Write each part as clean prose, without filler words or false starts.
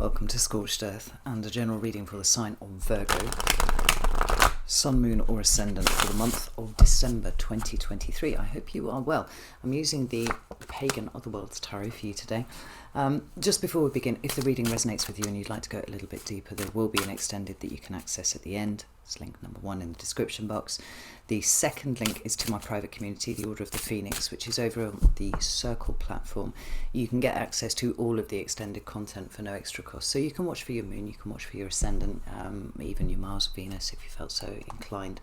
welcome to Scorched Earth and a general reading for the sign of Virgo, Sun, Moon or Ascendant for the month of December 2023. I hope you are well. I'm using the Pagan Otherworlds Tarot for you today. Just before we begin, if the reading resonates with you and you'd like to go a little bit deeper, there will be an extended that you can access at the end. It's link number 1 in the description box. The second link is to my private community, the Order of the Phoenix, which is over on the Circle platform. You can get access to all of the extended content for no extra cost. So you can watch for your moon, you can watch for your ascendant, even your Mars, Venus, if you felt so inclined,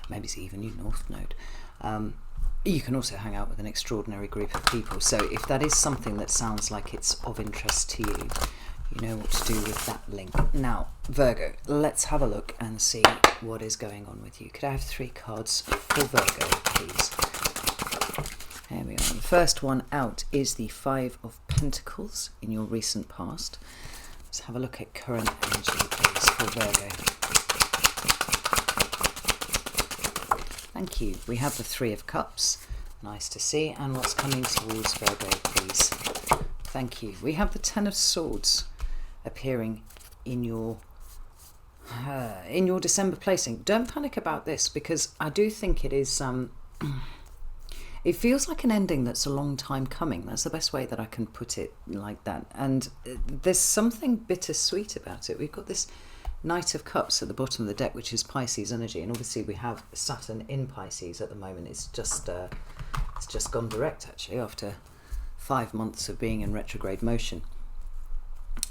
maybe it's even your North Node. You can also hang out with an extraordinary group of people. So if that is something that sounds like it's of interest to you, you know what to do with that link. Now, Virgo, let's have a look and see what is going on with you. Could I have 3 cards for Virgo, please? There we are. The first one out is the 5 of Pentacles in your recent past. Let's have a look at current energy, please, for Virgo. Thank you. We have the 3 of Cups. Nice to see. And what's coming towards Virgo, please? Thank you. We have the 10 of Swords appearing in your December placing. Don't panic about this, because I do think it is it feels like an ending that's a long time coming. That's the best way that I can put it, like that. And there's something bittersweet about it. We've got this Knight of Cups at the bottom of the deck, which is Pisces energy, and obviously we have Saturn in Pisces at the moment. It's just gone direct, actually, after 5 months of being in retrograde motion.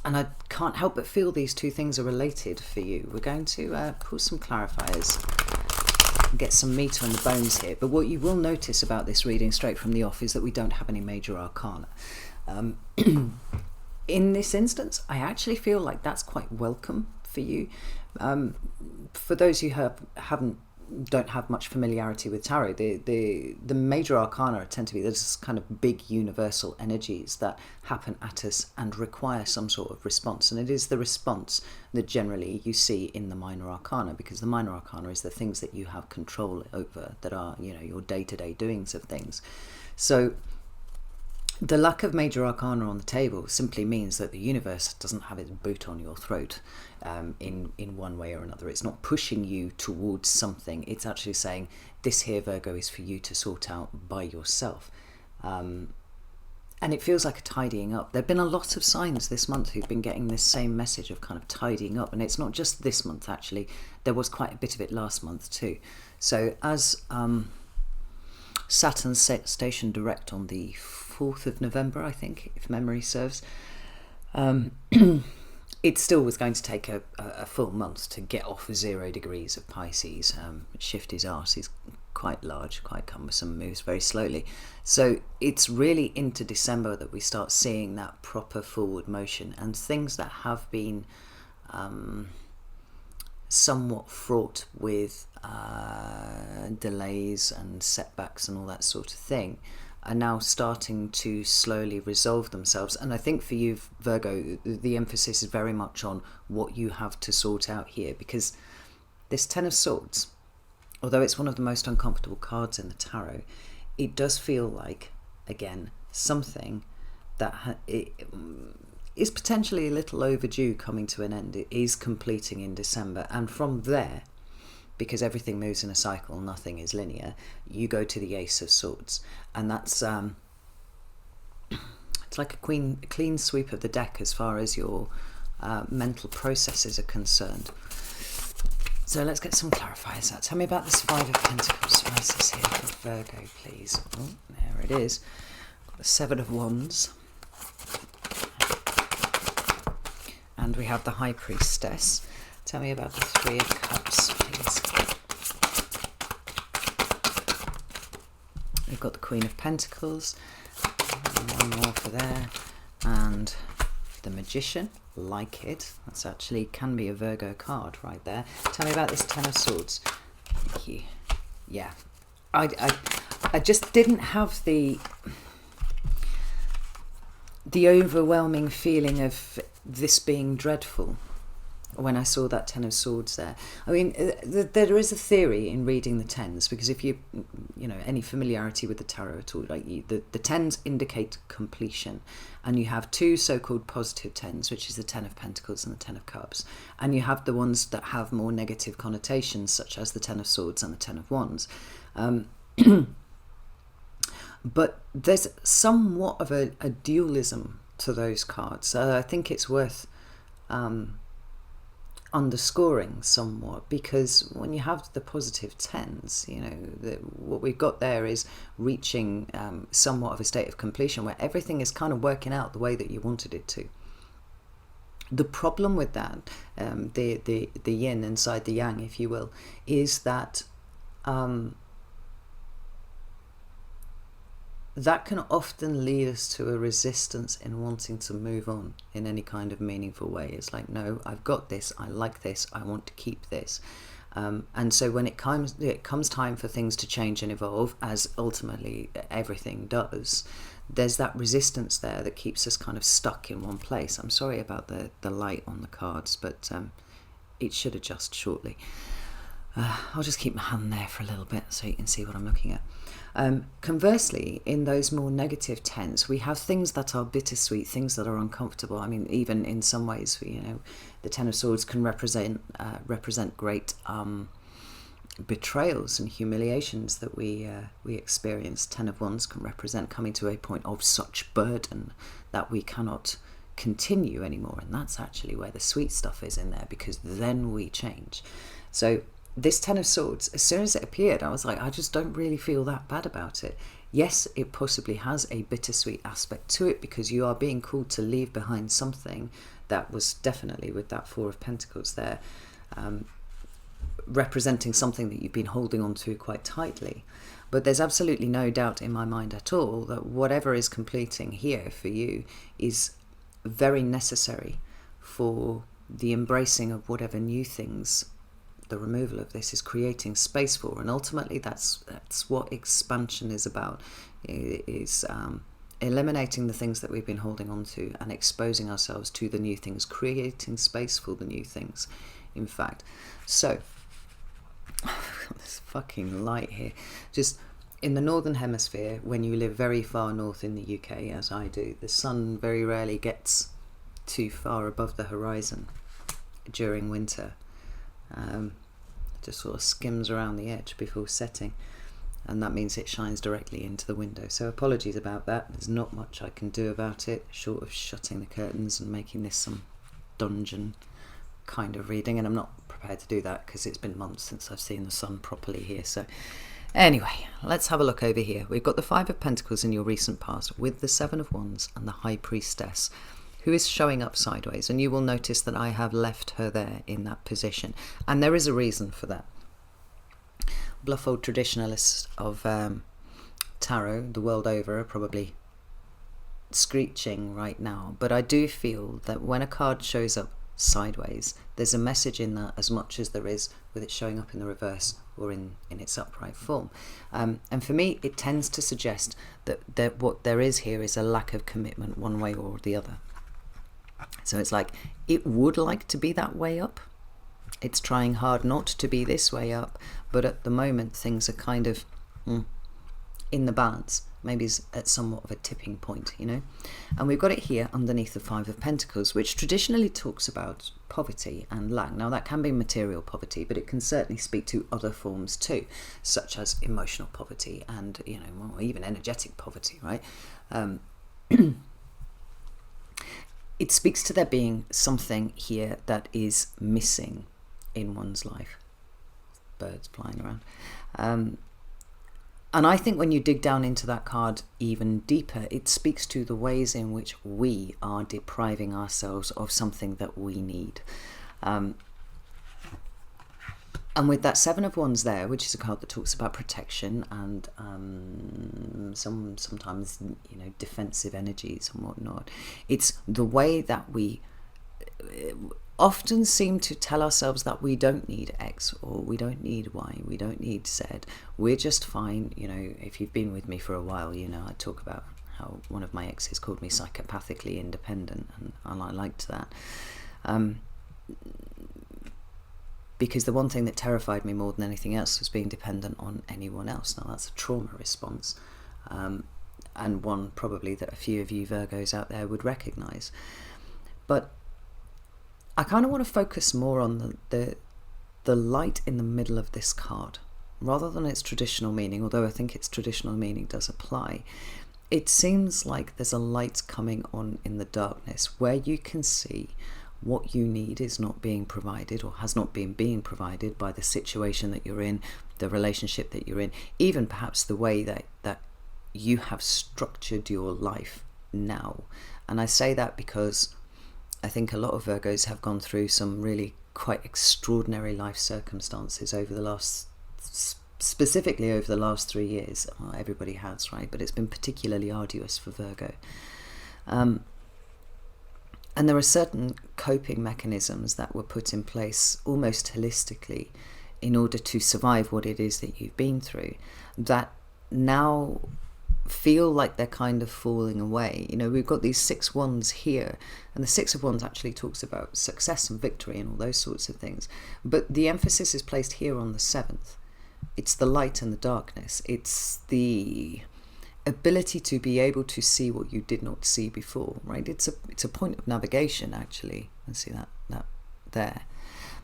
And I can't help but feel these two things are related for you. We're going to pull some clarifiers and get some meat on the bones here. But what you will notice about this reading straight from the off is that we don't have any major arcana. In this instance, I actually feel like that's quite welcome for you. For those who don't have much familiarity with tarot, the major arcana tend to be this kind of big universal energies that happen at us and require some sort of response, and it is the response that generally you see in the minor arcana, because the minor arcana is the things that you have control over, that are, you know, your day-to-day doings of things. So the lack of major arcana on the table simply means that the universe doesn't have its boot on your throat in one way or another. It's not pushing you towards something. It's actually saying, this here, Virgo, is for you to sort out by yourself. And it feels like a tidying up. There have been a lot of signs this month who've been getting this same message of kind of tidying up. And it's not just this month, actually. There was quite a bit of it last month too. So as Saturn station direct on the 4th of November, I think, if memory serves, it still was going to take a full month to get off 0 degrees of Pisces. Shift his arse. He's quite large, quite cumbersome, moves very slowly. So it's really into December that we start seeing that proper forward motion, and things that have been somewhat fraught with delays and setbacks and all that sort of thing are now starting to slowly resolve themselves. And I think for you, Virgo, the emphasis is very much on what you have to sort out here, because this 10 of Swords, although it's one of the most uncomfortable cards in the tarot, it does feel like, again, something that is potentially a little overdue coming to an end. It is completing in December, and from there, because everything moves in a cycle, nothing is linear, you go to the Ace of Swords, and that's it's like a clean sweep of the deck as far as your mental processes are concerned. So let's get some clarifiers out. Tell me about this 5 of Pentacles. What is this here for Virgo, please? Oh, there it is. Got the 7 of Wands. And we have the High Priestess. Tell me about the 3 of Cups, please. We've got the Queen of Pentacles. And one more for there. And the Magician. Like it. That's actually can be a Virgo card right there. Tell me about this 10 of Swords. Thank you. Yeah. I just didn't have the overwhelming feeling of this being dreadful. when I saw that Ten of Swords there. I mean, there is a theory in reading the tens, because if you know, any familiarity with the tarot at all, like the tens indicate completion, and you have two so-called positive tens, which is the Ten of Pentacles and the Ten of Cups, and you have the ones that have more negative connotations, such as the Ten of Swords and the Ten of Wands. But there's somewhat of a dualism to those cards, so I think it's worth underscoring somewhat, because when you have the positive tens, you know, what we've got there is reaching somewhat of a state of completion where everything is kind of working out the way that you wanted it to. The problem with that, the yin inside the yang, if you will, is that that can often lead us to a resistance in wanting to move on in any kind of meaningful way. It's like, no, I've got this, I like this, I want to keep this. And so when it comes time for things to change and evolve, as ultimately everything does, there's that resistance there that keeps us kind of stuck in one place. I'm sorry about the light on the cards, but it should adjust shortly. I'll just keep my hand there for a little bit so you can see what I'm looking at. Conversely, in those more negative tens, we have things that are bittersweet, things that are uncomfortable. I mean, even in some ways, you know, the Ten of Swords can represent great betrayals and humiliations that we experience. Ten of Wands can represent coming to a point of such burden that we cannot continue anymore, and that's actually where the sweet stuff is in there, because then we change. So this Ten of Swords, as soon as it appeared, I was like, I just don't really feel that bad about it. Yes, it possibly has a bittersweet aspect to it, because you are being called to leave behind something that was definitely, with that Four of Pentacles there, representing something that you've been holding on to quite tightly. But there's absolutely no doubt in my mind at all that whatever is completing here for you is very necessary for the embracing of whatever new things the removal of this is creating space for. And ultimately that's what expansion is about, is eliminating the things that we've been holding on to and exposing ourselves to the new things, creating space for the new things, in fact. So this fucking light here, just in the northern hemisphere, when you live very far north in the UK, as I do, the sun very rarely gets too far above the horizon during winter. Just sort of skims around the edge before setting, and that means it shines directly into the window. So apologies about that. There's not much I can do about it, short of shutting the curtains and making this some dungeon kind of reading, and I'm not prepared to do that because it's been months since I've seen the sun properly here. So anyway, let's have a look over here. We've got the Five of Pentacles in your recent past with the Seven of Wands and the High Priestess, who is showing up sideways, and you will notice that I have left her there in that position, and there is a reason for that. Bluff old traditionalists of tarot the world over are probably screeching right now, but I do feel that when a card shows up sideways, there's a message in that as much as there is with it showing up in the reverse or in its upright form. And for me, it tends to suggest that what there is here is a lack of commitment one way or the other. So it's like, it would like to be that way up. It's trying hard not to be this way up, but at the moment things are kind of in the balance. Maybe it's at somewhat of a tipping point, you know. And we've got it here underneath the Five of Pentacles, which traditionally talks about poverty and lack. Now that can be material poverty, but it can certainly speak to other forms too, such as emotional poverty and, you know, well, even energetic poverty, right? It speaks to there being something here that is missing in one's life. Birds flying around. And I think when you dig down into that card even deeper, it speaks to the ways in which we are depriving ourselves of something that we need. And with that Seven of Wands there, which is a card that talks about protection and sometimes, you know, defensive energies and whatnot, it's the way that we often seem to tell ourselves that we don't need X or we don't need Y, we don't need Z, we're just fine. You know, if you've been with me for a while, you know, I talk about how one of my exes called me psychopathically independent, and I liked that. because the one thing that terrified me more than anything else was being dependent on anyone else. Now that's a trauma response, and one probably that a few of you Virgos out there would recognise. But I kind of want to focus more on the light in the middle of this card, rather than its traditional meaning, although I think its traditional meaning does apply. It seems like there's a light coming on in the darkness where you can see what you need is not being provided, or has not been being provided by the situation that you're in, the relationship that you're in, even perhaps the way that you have structured your life now. And I say that because I think a lot of Virgos have gone through some really quite extraordinary life circumstances over the last, specifically over the last 3 years. Well, everybody has, right? But it's been particularly arduous for Virgo. And there are certain coping mechanisms that were put in place almost holistically in order to survive what it is that you've been through, that now feel like they're kind of falling away. You know, we've got these 6 wands here, and the 6 of wands actually talks about success and victory and all those sorts of things. But the emphasis is placed here on the 7th. It's the light and the darkness. It's the ability to be able to see what you did not see before, right? It's a point of navigation, actually. Let's see that there.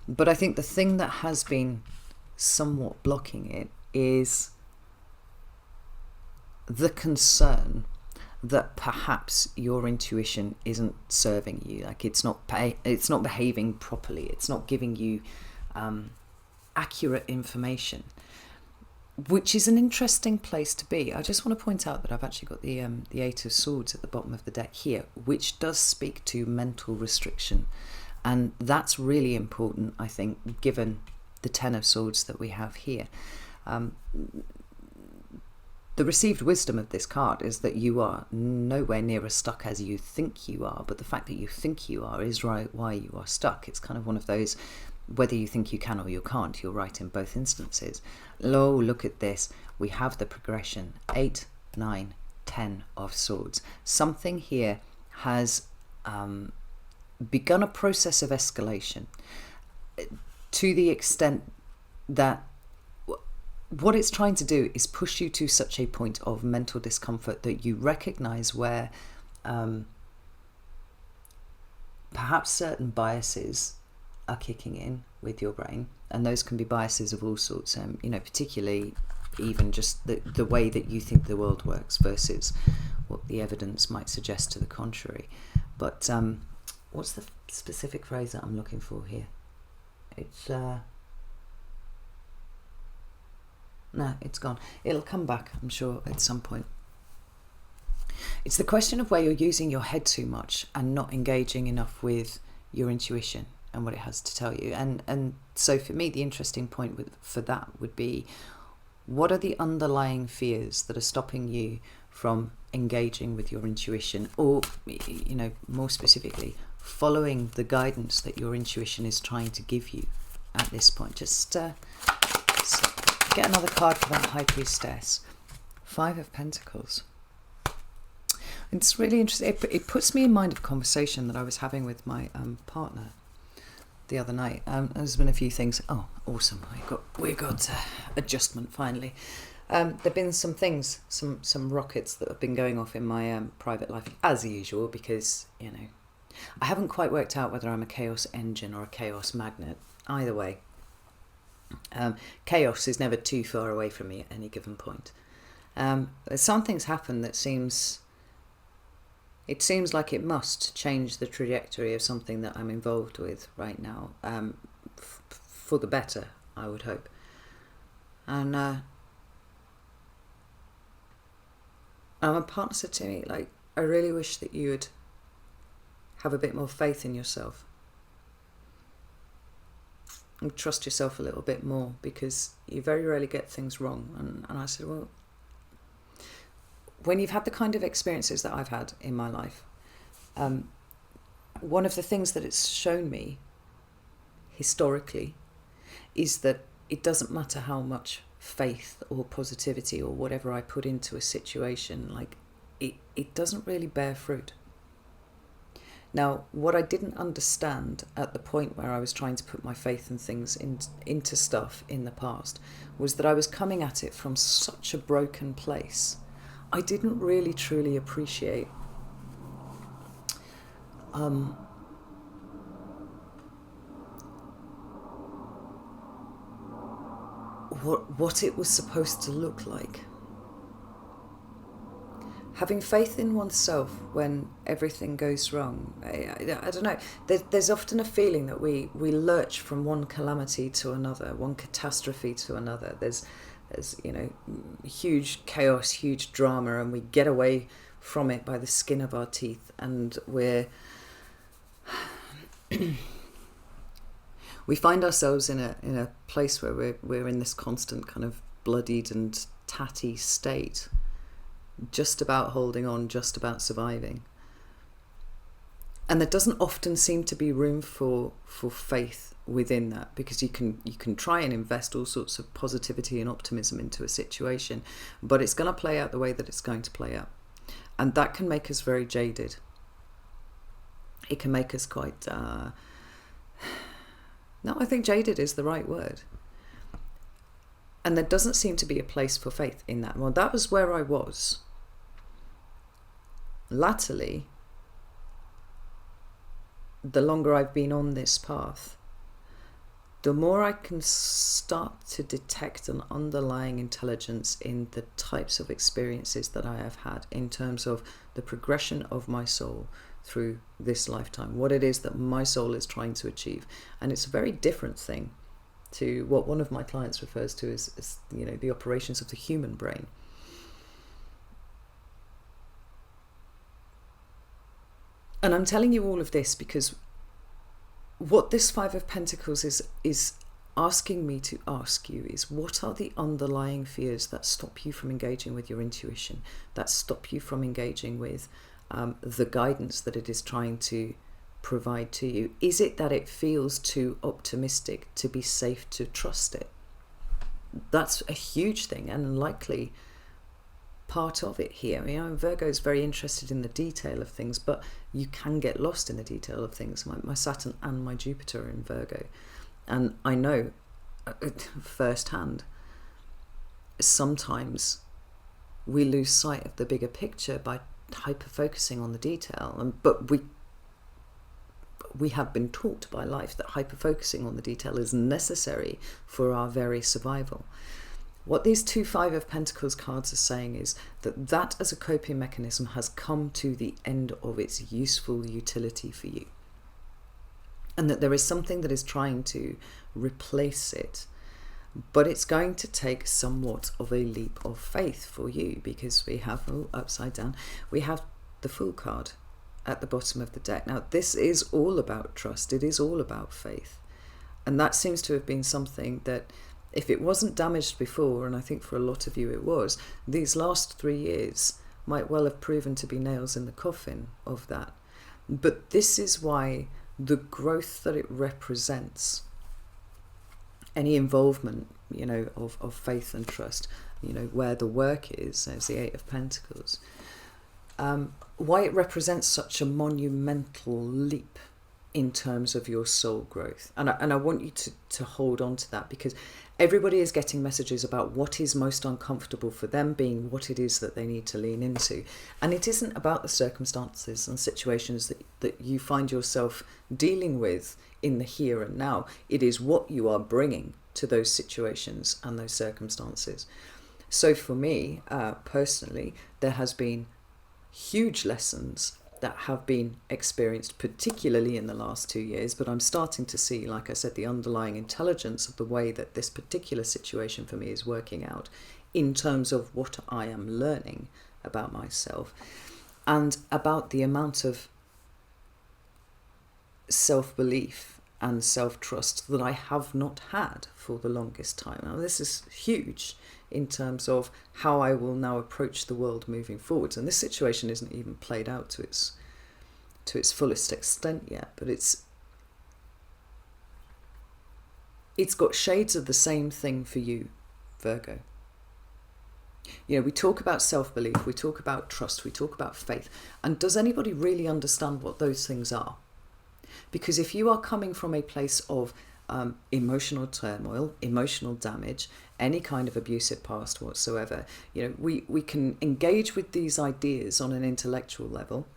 But I think the thing that has been somewhat blocking it is the concern that perhaps your intuition isn't serving you, like it's not behaving properly, it's not giving you accurate information, which is an interesting place to be. I just want to point out that I've actually got the 8 of Swords at the bottom of the deck here, which does speak to mental restriction, and that's really important, I think, given the 10 of Swords that we have here. The received wisdom of this card is that you are nowhere near as stuck as you think you are, but the fact that you think you are is right why you are stuck. It's kind of one of those, whether you think you can or you can't, you're right in both instances. Oh, look at this. We have the progression. 8, 9, 10 of Swords. Something here has begun a process of escalation to the extent that what it's trying to do is push you to such a point of mental discomfort that you recognize where perhaps certain biases are kicking in with your brain, and those can be biases of all sorts, you know, particularly even just the way that you think the world works versus what the evidence might suggest to the contrary. But what's the specific phrase that I'm looking for here? It's no, it's gone. It'll come back, I'm sure, at some point. It's the question of where you're using your head too much and not engaging enough with your intuition and what it has to tell you. And so for me, the interesting point for that would be, what are the underlying fears that are stopping you from engaging with your intuition, or, you know, more specifically, following the guidance that your intuition is trying to give you at this point? Just get another card for that High Priestess. 5 of Pentacles. It's really interesting. It puts me in mind of a conversation that I was having with my partner the other night. There's been a few things. Oh, awesome! We got adjustment finally. There've been some things, some rockets that have been going off in my private life as usual, because, you know, I haven't quite worked out whether I'm a chaos engine or a chaos magnet. Either way, chaos is never too far away from me at any given point. Something's happened that seems like it must change the trajectory of something that I'm involved with right now, for the better, I would hope. And my partner said to me, like, I really wish that you would have a bit more faith in yourself and trust yourself a little bit more, because you very rarely get things wrong. And I said, well, when you've had the kind of experiences that I've had in my life, one of the things that it's shown me historically is that it doesn't matter how much faith or positivity or whatever I put into a situation, like it doesn't really bear fruit. Now, what I didn't understand at the point where I was trying to put my faith and things into stuff in the past was that I was coming at it from such a broken place. I didn't really truly appreciate what it was supposed to look like. Having faith in oneself when everything goes wrong. I don't know. There's often a feeling that we lurch from one calamity to another, one catastrophe to another. There's huge chaos, huge drama, and we get away from it by the skin of our teeth, and we find ourselves in a place where we're in this constant kind of bloodied and tatty state, just about holding on, just about surviving. And there doesn't often seem to be room for faith within that, because you can try and invest all sorts of positivity and optimism into a situation, but it's going to play out the way that it's going to play out. And that can make us very jaded. It can make us quite... No, I think jaded is the right word. And there doesn't seem to be a place for faith in that. Well, that was where I was. Latterly, the longer I've been on this path, the more I can start to detect an underlying intelligence in the types of experiences that I have had in terms of the progression of my soul through this lifetime, what it is that my soul is trying to achieve. And it's a very different thing to what one of my clients refers to as the operations of the human brain. And I'm telling you all of this because what this Five of Pentacles is asking me to ask you is, what are the underlying fears that stop you from engaging with your intuition, that stop you from engaging with the guidance that it is trying to provide to you? Is it that it feels too optimistic to be safe to trust it? That's a huge thing, and likely part of it here. Virgo is very interested in the detail of things, but you can get lost in the detail of things. My Saturn and my Jupiter are in Virgo, and I know firsthand sometimes we lose sight of the bigger picture by hyper-focusing on the detail, but we have been taught by life that hyper-focusing on the detail is necessary for our very survival. What these two Five of Pentacles cards are saying is that as a coping mechanism has come to the end of its useful utility for you, and that there is something that is trying to replace it, but it's going to take somewhat of a leap of faith for you, because we have, upside down, we have the Fool card at the bottom of the deck. Now, this is all about trust. It is all about faith. And that seems to have been something that, if it wasn't damaged before, and I think for a lot of you it was, these last 3 years might well have proven to be nails in the coffin of that. But this is why the growth that it represents, any involvement, of faith and trust, where the work is, as the Eight of Pentacles, why it represents such a monumental leap in terms of your soul growth. And I want you to hold on to that, because everybody is getting messages about what is most uncomfortable for them being what it is that they need to lean into. And it isn't about the circumstances and situations that you find yourself dealing with in the here and now. It is what you are bringing to those situations and those circumstances. So for me, personally, there has been huge lessons that have been experienced, particularly in the last 2 years, but I'm starting to see, like I said, the underlying intelligence of the way that this particular situation for me is working out in terms of what I am learning about myself and about the amount of self-belief and self-trust that I have not had for the longest time. Now, this is huge in terms of how I will now approach the world moving forwards. And this situation isn't even played out to its fullest extent yet, but it's got shades of the same thing for you, Virgo. We talk about self-belief, we talk about trust, we talk about faith. And does anybody really understand what those things are? Because if you are coming from a place of emotional turmoil, emotional damage, any kind of abusive past whatsoever, we can engage with these ideas on an intellectual level.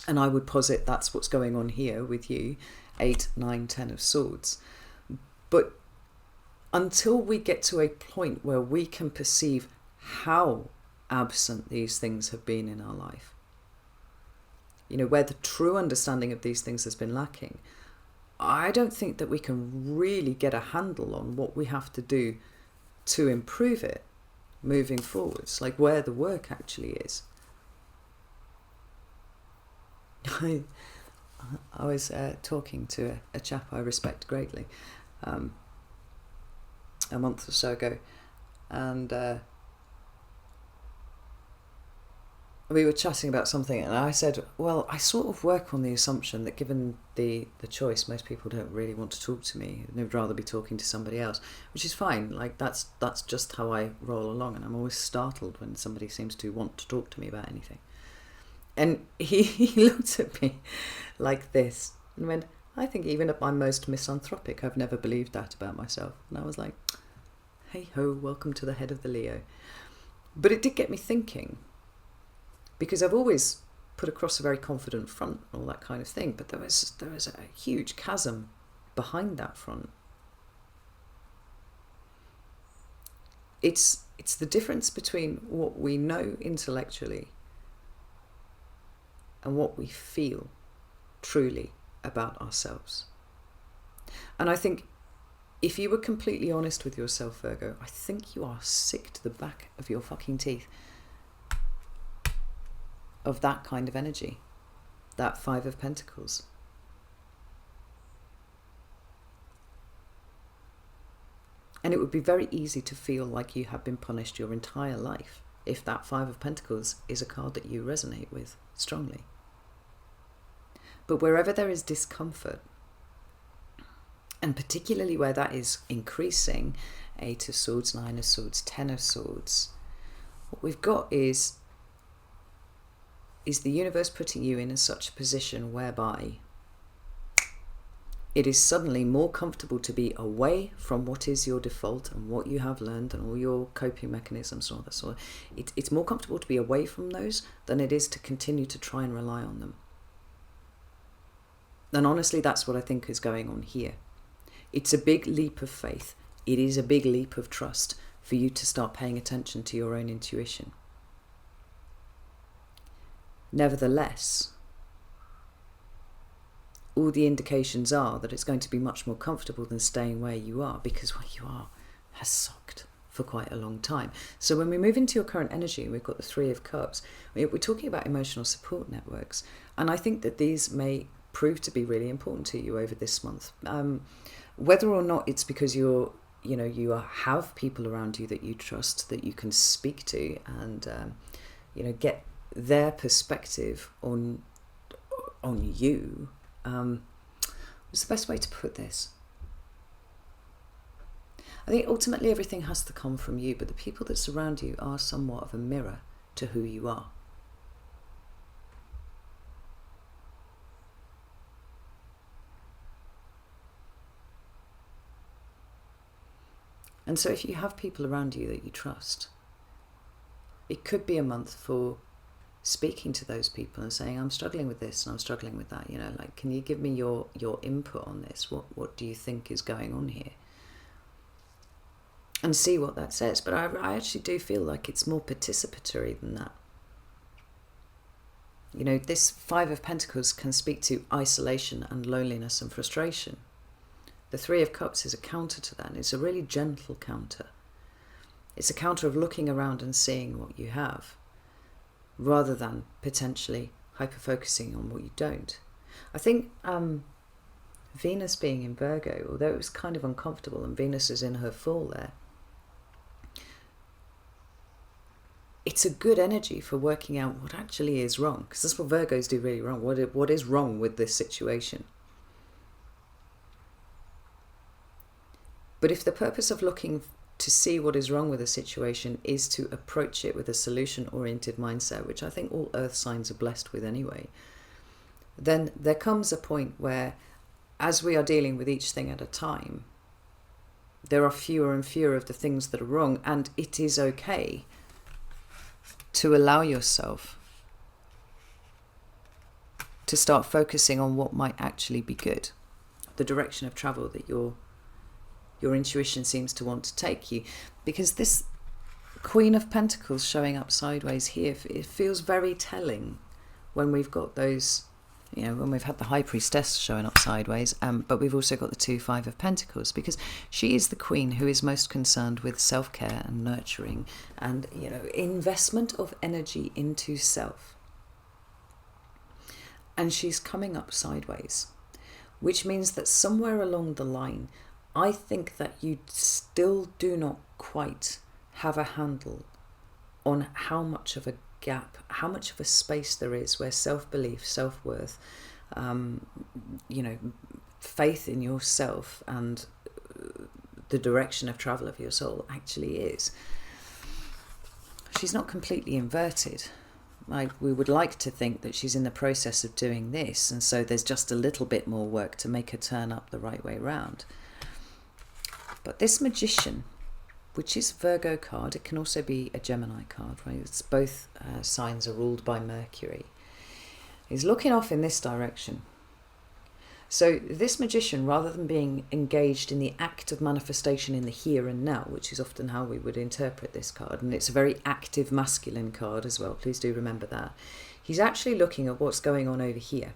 And I would posit that's what's going on here with you, 8, 9, 10 of swords. But until we get to a point where we can perceive how absent these things have been in our life, where the true understanding of these things has been lacking, I don't think that we can really get a handle on what we have to do to improve it moving forwards, like where the work actually is. I was talking to a chap I respect greatly a month or so ago, and we were chatting about something, and I said, well, I sort of work on the assumption that given the choice, most people don't really want to talk to me. They'd rather be talking to somebody else, which is fine. Like that's just how I roll along, and I'm always startled when somebody seems to want to talk to me about anything. And he looked at me like this and went, I think even at my most misanthropic, I've never believed that about myself. And I was like, hey ho, welcome to the head of the Leo. But it did get me thinking, because I've always put across a very confident front and all that kind of thing, but there was a huge chasm behind that front. It's the difference between what we know intellectually and what we feel truly about ourselves. And I think if you were completely honest with yourself, Virgo, I think you are sick to the back of your fucking teeth of that kind of energy, that 5 of Pentacles. And it would be very easy to feel like you have been punished your entire life if that 5 of Pentacles is a card that you resonate with strongly. But wherever there is discomfort, and particularly where that is increasing, 8 of Swords, 9 of Swords, 10 of Swords, what we've got is the universe putting you in such a position whereby it is suddenly more comfortable to be away from what is your default and what you have learned and all your coping mechanisms and all that sort of. It's more comfortable to be away from those than it is to continue to try and rely on them. And honestly, that's what I think is going on here. It's a big leap of faith. It is a big leap of trust for you to start paying attention to your own intuition. Nevertheless, all the indications are that it's going to be much more comfortable than staying where you are, because where you are has sucked for quite a long time. So when we move into your current energy, we've got the 3 of Cups. We're talking about emotional support networks, and I think that these may prove to be really important to you over this month. Whether or not it's because you have people around you that you trust, that you can speak to, and get their perspective on you. What's the best way to put this? I think ultimately everything has to come from you, but the people that surround you are somewhat of a mirror to who you are. And so if you have people around you that you trust, it could be a month for speaking to those people and saying, I'm struggling with this and I'm struggling with that, can you give me your input on this? What do you think is going on here? And see what that says. But I actually do feel like it's more participatory than that. This 5 of Pentacles can speak to isolation and loneliness and frustration. The 3 of Cups is a counter to that, and it's a really gentle counter. It's a counter of looking around and seeing what you have, rather than potentially hyper-focusing on what you don't. I think Venus being in Virgo, although it was kind of uncomfortable, and Venus is in her fall there, it's a good energy for working out what actually is wrong, because that's what Virgos do really wrong. What is wrong with this situation? But if the purpose of looking to to see what is wrong with a situation is to approach it with a solution-oriented mindset, which I think all earth signs are blessed with anyway, then there comes a point where, as we are dealing with each thing at a time, there are fewer and fewer of the things that are wrong, and it is okay to allow yourself to start focusing on what might actually be good, the direction of travel that your intuition seems to want to take you. Because this Queen of Pentacles showing up sideways here, it feels very telling when we've got those, when we've had the High Priestess showing up sideways, but we've also got the 2 5 of Pentacles, because she is the Queen who is most concerned with self-care and nurturing and, investment of energy into self. And she's coming up sideways, which means that somewhere along the line, I think that you still do not quite have a handle on how much of a gap, how much of a space there is where self-belief, self-worth, faith in yourself and the direction of travel of your soul actually is. She's not completely inverted. We would like to think that she's in the process of doing this, and so there's just a little bit more work to make her turn up the right way round. But this Magician, which is a Virgo card, it can also be a Gemini card, right? It's both signs are ruled by Mercury, is looking off in this direction. So this Magician, rather than being engaged in the act of manifestation in the here and now, which is often how we would interpret this card, and it's a very active masculine card as well, please do remember that, he's actually looking at what's going on over here.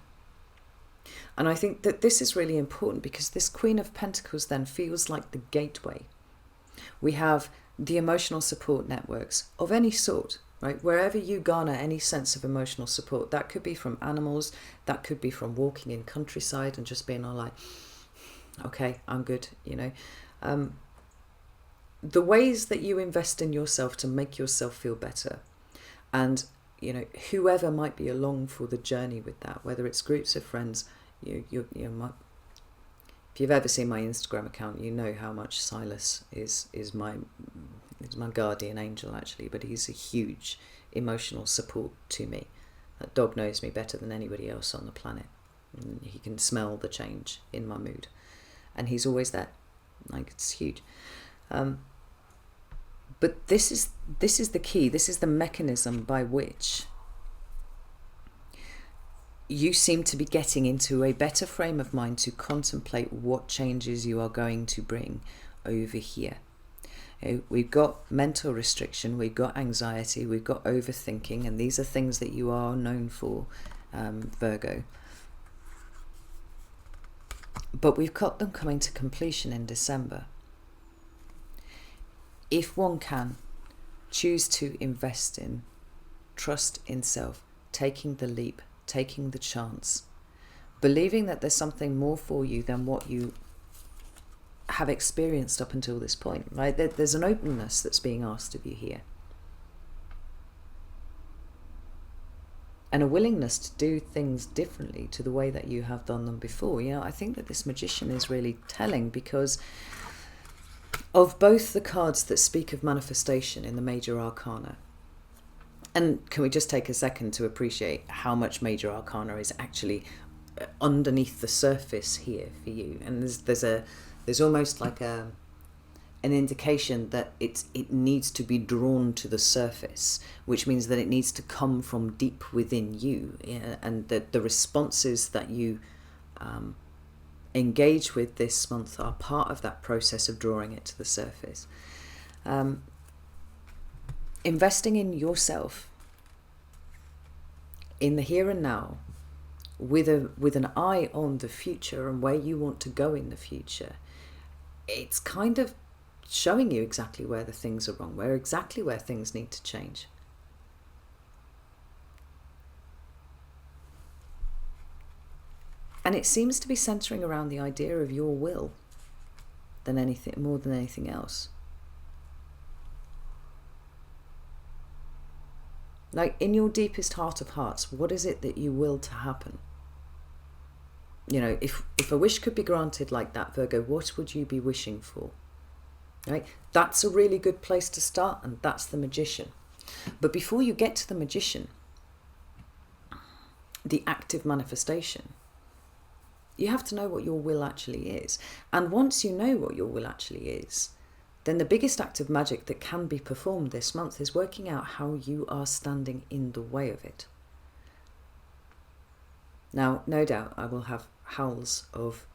And I think that this is really important, because this Queen of Pentacles then feels like the gateway. We have the emotional support networks of any sort, right? Wherever you garner any sense of emotional support, that could be from animals, that could be from walking in countryside and just being all like, okay, I'm good, the ways that you invest in yourself to make yourself feel better, and whoever might be along for the journey with that, whether it's groups of friends, if you've ever seen my Instagram account, you know how much Silas is my guardian angel, actually, but he's a huge emotional support to me. That dog knows me better than anybody else on the planet. And he can smell the change in my mood, and he's always there. It's huge. But this is the key. This is the mechanism by which you seem to be getting into a better frame of mind to contemplate what changes you are going to bring over here. We've got mental restriction, we've got anxiety, we've got overthinking, and these are things that you are known for, Virgo. But we've got them coming to completion in December. If one can choose to invest in, trust in self, taking the leap, taking the chance, believing that there's something more for you than what you have experienced up until this point, right? There's an openness that's being asked of you here, and a willingness to do things differently to the way that you have done them before. I think that this Magician is really telling, because of both the cards that speak of manifestation in the major arcana. And can we just take a second to appreciate how much major arcana is actually underneath the surface here for you? And there's almost like an indication that it needs to be drawn to the surface, which means that it needs to come from deep within you, and that the responses that you engage with this month are part of that process of drawing it to the surface. Investing in yourself in the here and now, with an eye on the future and where you want to go in the future, it's kind of showing you exactly where the things are wrong, where things need to change. And it seems to be centering around the idea of your will more than anything else. Like, in your deepest heart of hearts, what is it that you will to happen? If a wish could be granted like that, Virgo, what would you be wishing for? Right? That's a really good place to start, and that's the Magician. But before you get to the Magician, the active manifestation, you have to know what your will actually is. And once you know what your will actually is, then the biggest act of magic that can be performed this month is working out how you are standing in the way of it. Now, no doubt I will have howls of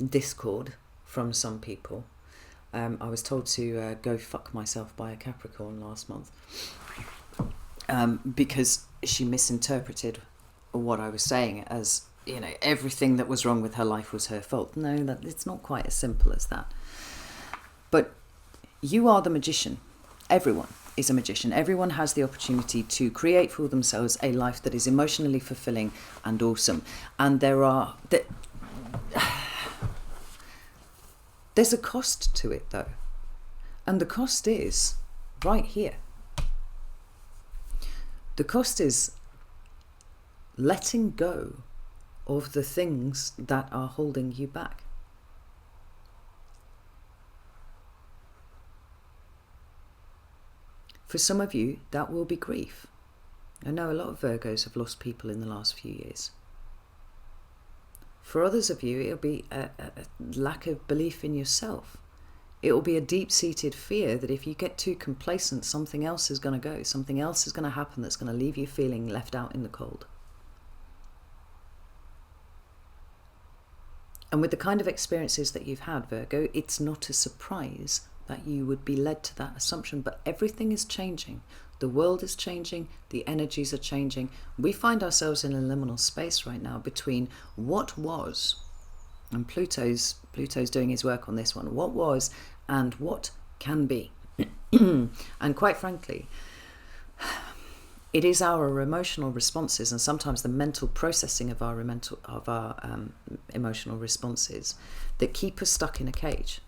discord from some people. I was told to go fuck myself by a Capricorn last month because she misinterpreted what I was saying as, you know, everything that was wrong with her life was her fault. No, it's not quite as simple as that. But you are the magician. Everyone is a magician. Everyone has the opportunity to create for themselves a life that is emotionally fulfilling and awesome. And there's a cost to it, though. And the cost is right here. The cost is letting go of the things that are holding you back. For some of you, that will be grief. I know a lot of Virgos have lost people in the last few years. For others of you, it'll be a lack of belief in yourself. It will be a deep-seated fear that if you get too complacent, something else is going to go. Something else is going to happen that's going to leave you feeling left out in the cold. And with the kind of experiences that you've had, Virgo, it's not a surprise that you would be led to that assumption. But everything is changing. The world is changing. The energies are changing. We find ourselves in a liminal space right now between what was, and Pluto's doing his work on this one, what was and what can be. And quite frankly, it is our emotional responses and sometimes the mental processing of our emotional responses that keep us stuck in a cage.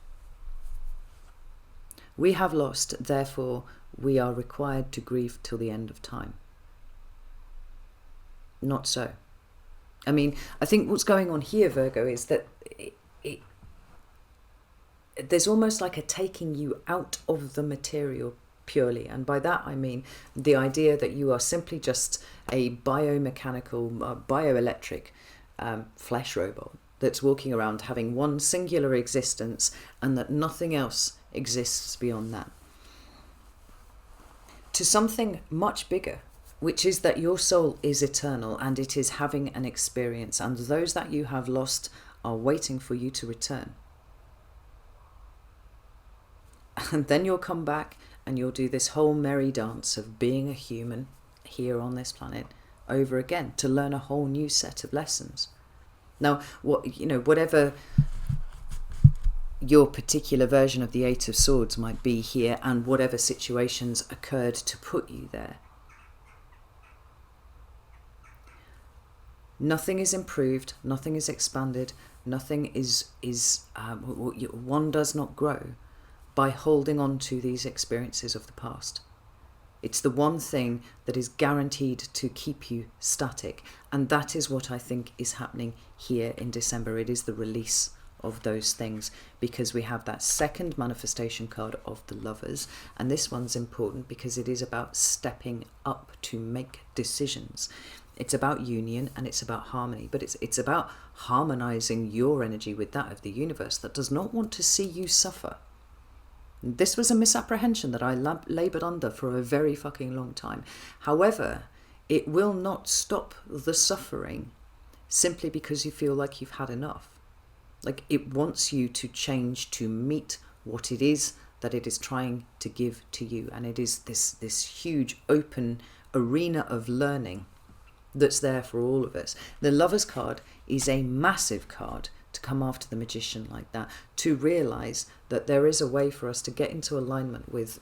We have lost, therefore we are required to grieve till the end of time. Not so. I mean, I think what's going on here, Virgo, is that there's almost like a taking you out of the material purely. And by that I mean the idea that you are simply just a biomechanical, bioelectric flesh robot that's walking around having one singular existence and that nothing else exists beyond that. To something much bigger, which is that your soul is eternal and it is having an experience, and those that you have lost are waiting for you to return. And then you'll come back and you'll do this whole merry dance of being a human here on this planet over again to learn a whole new set of lessons. Now, whatever your particular version of the Eight of Swords might be here and whatever situations occurred to put you there, nothing is improved, nothing is expanded, nothing one does not grow by holding on to these experiences of the past. It's the one thing that is guaranteed to keep you static. And that is what I think is happening here in December. It is the release of those things, because we have that second manifestation card of the Lovers. And this one's important because it is about stepping up to make decisions. It's about union and it's about harmony, but it's about harmonizing your energy with that of the universe that does not want to see you suffer. This was a misapprehension that I laboured under for a very fucking long time. However, it will not stop the suffering simply because you feel like you've had enough. Like, it wants you to change to meet what it is that it is trying to give to you. And it is this huge open arena of learning that's there for all of us. The Lovers card is a massive card to come after the Magician like that, to realise that there is a way for us to get into alignment with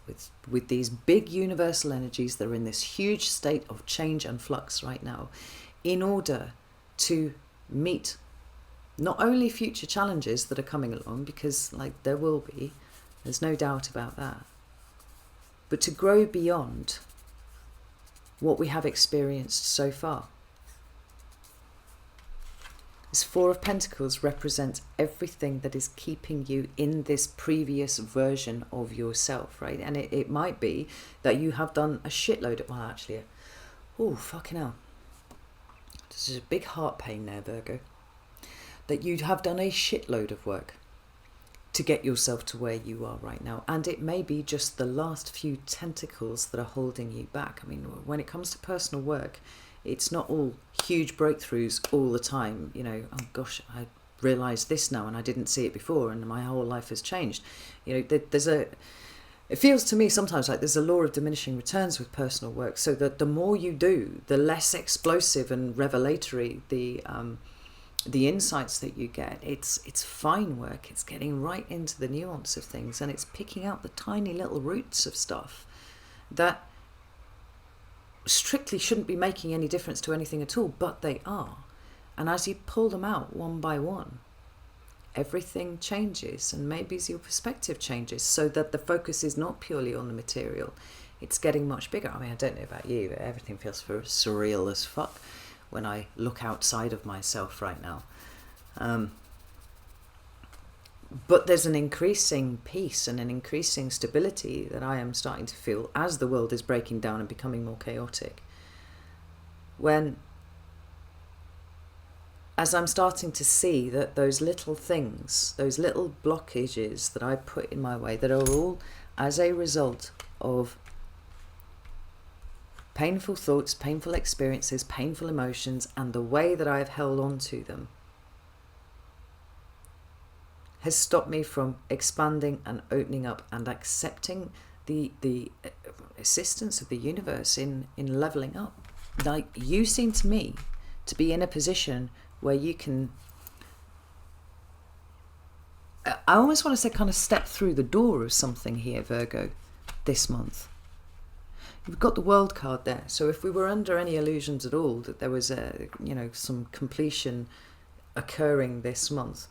these big universal energies that are in this huge state of change and flux right now, in order to meet not only future challenges that are coming along, because there will be, there's no doubt about that, but to grow beyond what we have experienced so far. This Four of Pentacles represents everything that is keeping you in this previous version of yourself, right? And it might be that you have done a shitload of, well, actually, oh, fucking hell. This is a big heart pain there, Virgo. That you have done a shitload of work to get yourself to where you are right now. And it may be just the last few tentacles that are holding you back. I mean, when it comes to personal work, it's not all huge breakthroughs all the time. You know, oh gosh, I realised this now and I didn't see it before and my whole life has changed. You know, it feels to me sometimes like there's a law of diminishing returns with personal work, so that the more you do, the less explosive and revelatory the insights that you get. It's fine work. It's getting right into the nuance of things, and it's picking out the tiny little roots of stuff that strictly shouldn't be making any difference to anything at all, but they are. And as you pull them out one by one, everything changes, and maybe your perspective changes, so that the focus is not purely on the material. It's getting much bigger. I mean, I don't know about you, but everything feels surreal as fuck when I look outside of myself right now. But there's an increasing peace and an increasing stability that I am starting to feel as the world is breaking down and becoming more chaotic. As I'm starting to see that those little things, those little blockages that I put in my way, that are all as a result of painful thoughts, painful experiences, painful emotions, and the way that I have held on to them, has stopped me from expanding and opening up and accepting the assistance of the universe in leveling up. Like, you seem to me to be in a position where you can, I almost want to say, kind of step through the door of something here, Virgo, this month. You've got the World card there, so if we were under any illusions at all that there was some completion occurring this month,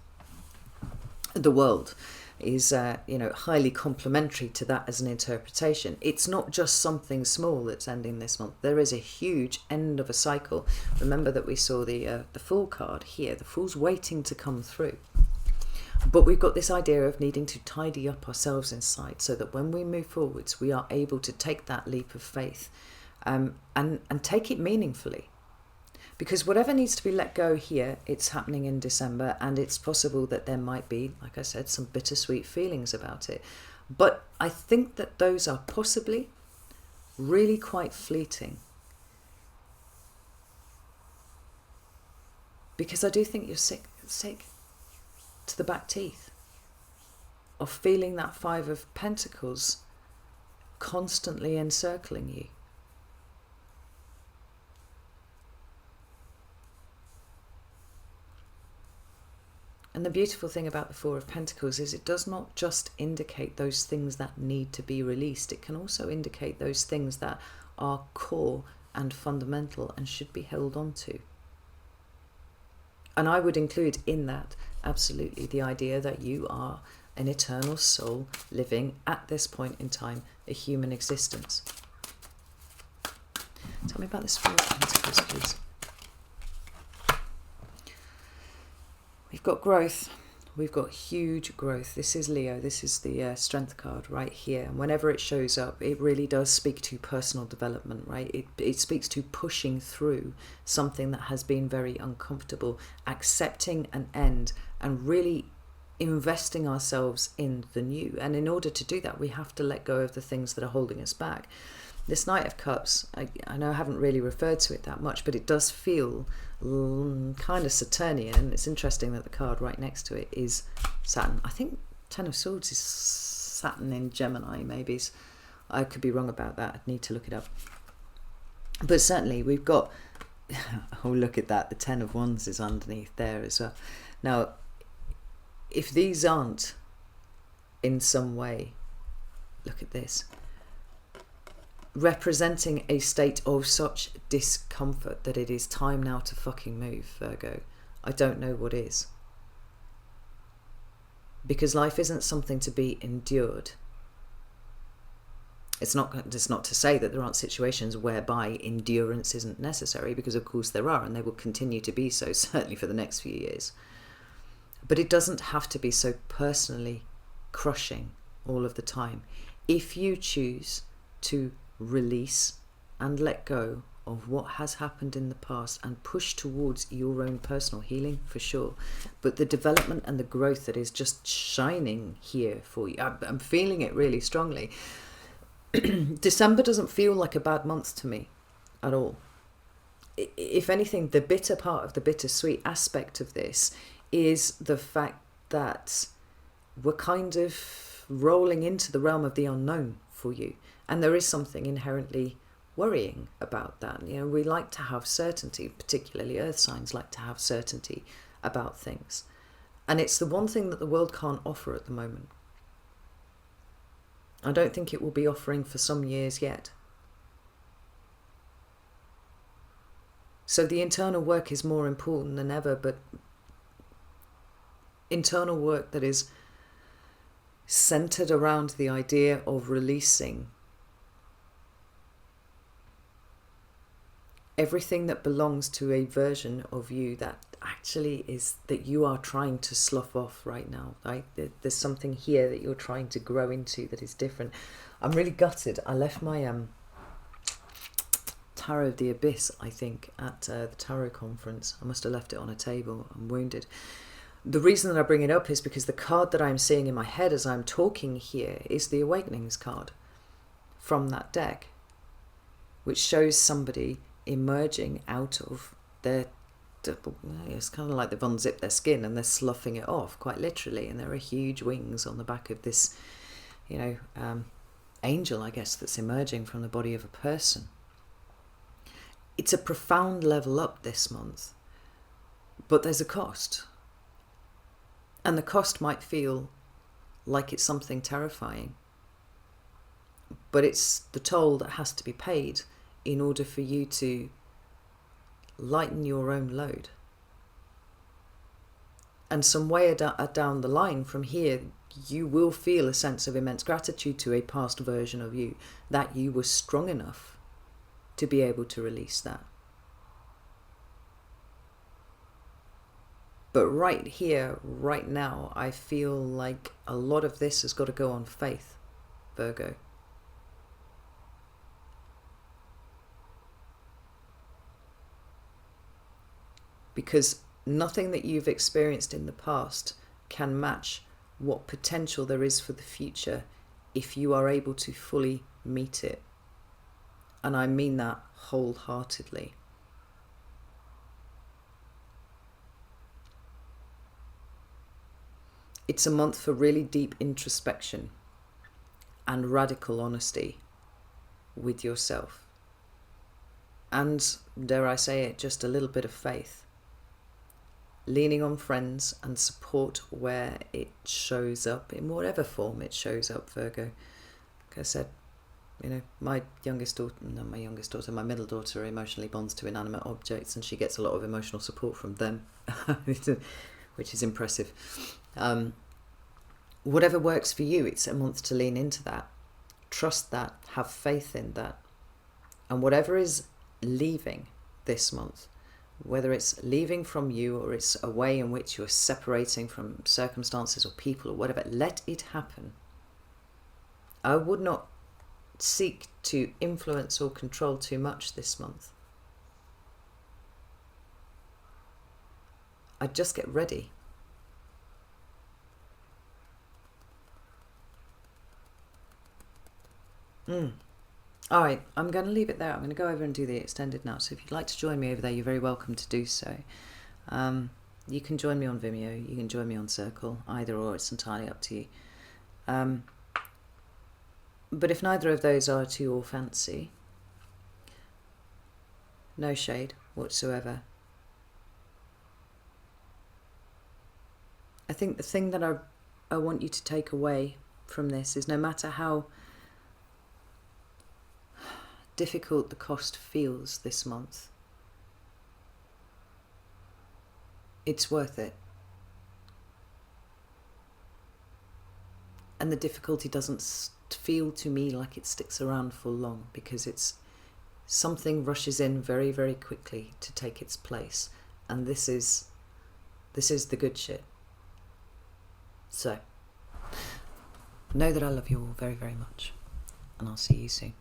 the World is highly complementary to that as an interpretation. It's not just something small that's ending this month. There is a huge end of a cycle. Remember that we saw the Fool card here. The Fool's waiting to come through. But we've got this idea of needing to tidy up ourselves inside, so that when we move forwards, we are able to take that leap of faith and take it meaningfully. Because whatever needs to be let go here, it's happening in December, and it's possible that there might be, like I said, some bittersweet feelings about it. But I think that those are possibly really quite fleeting. Because I do think you're sick to the back teeth of feeling that Five of Pentacles constantly encircling you. And the beautiful thing about the Four of Pentacles is it does not just indicate those things that need to be released. It can also indicate those things that are core and fundamental and should be held on to. And I would include in that absolutely the idea that you are an eternal soul living at this point in time a human existence. Tell me about this Four of Pentacles, please. We've got growth. We've got huge growth. This is Leo. This is the Strength card right here. And whenever it shows up, it really does speak to personal development, right? It speaks to pushing through something that has been very uncomfortable, accepting an end, and really investing ourselves in the new. And in order to do that, we have to let go of the things that are holding us back. This Knight of Cups, I know I haven't really referred to it that much, but it does feel kind of Saturnian, and it's interesting that the card right next to it is Saturn. I think Ten of Swords is Saturn in Gemini, maybe. I could be wrong about that. I'd need to look it up. But certainly we've got, oh, look at that, the Ten of Wands is underneath there as well. Now, if these aren't in some way, look at this, representing a state of such discomfort that it is time now to fucking move, Virgo, I don't know what is. Because life isn't something to be endured. It's not to say that there aren't situations whereby endurance isn't necessary, because of course there are, and they will continue to be so, certainly for the next few years. But it doesn't have to be so personally crushing all of the time. If you choose to release and let go of what has happened in the past and push towards your own personal healing, for sure. But the development and the growth that is just shining here for you, I'm feeling it really strongly. December doesn't feel like a bad month to me at all. If anything, the bitter part of the bittersweet aspect of this is the fact that we're kind of rolling into the realm of the unknown for you. And there is something inherently worrying about that. You know, we like to have certainty, particularly earth signs like to have certainty about things. And it's the one thing that the world can't offer at the moment. I don't think it will be offering for some years yet. So the internal work is more important than ever, but internal work that is centered around the idea of releasing everything that belongs to a version of you that actually is that you are trying to slough off right now. Right? There's something here that you're trying to grow into that is different. I'm really gutted. I left my Tarot of the Abyss, I think, at the Tarot conference. I must have left it on a table. I'm wounded. The reason that I bring it up is because the card that I'm seeing in my head as I'm talking here is the Awakenings card from that deck, which shows somebody emerging out of their, it's kind of like they've unzipped their skin and they're sloughing it off, quite literally, and there are huge wings on the back of this, angel, I guess, that's emerging from the body of a person. It's a profound level up this month, but there's a cost. And the cost might feel like it's something terrifying, but it's the toll that has to be paid in order for you to lighten your own load. And some way down the line from here, you will feel a sense of immense gratitude to a past version of you, that you were strong enough to be able to release that. But right here, right now, I feel like a lot of this has got to go on faith, Virgo. Because nothing that you've experienced in the past can match what potential there is for the future if you are able to fully meet it. And I mean that wholeheartedly. It's a month for really deep introspection and radical honesty with yourself. And, dare I say it, just a little bit of faith. Leaning on friends and support where it shows up, in whatever form it shows up, Virgo. Like I said, my middle daughter emotionally bonds to inanimate objects, and she gets a lot of emotional support from them, which is impressive. Whatever works for you, it's a month to lean into that. Trust that, have faith in that. And whatever is leaving this month, whether it's leaving from you or it's a way in which you're separating from circumstances or people or whatever, let it happen. I would not seek to influence or control too much this month. I'd just get ready. All right, I'm going to leave it there. I'm going to go over and do the extended now. So if you'd like to join me over there, you're very welcome to do so. You can join me on Vimeo. You can join me on Circle. Either or, it's entirely up to you. But if neither of those are to your fancy, no shade whatsoever. I think the thing that I want you to take away from this is, no matter how difficult the cost feels this month, it's worth it. And the difficulty doesn't feel to me like it sticks around for long, because it's something rushes in very, very quickly to take its place, and this is the good shit. So know that I love you all very, very much, and I'll see you soon.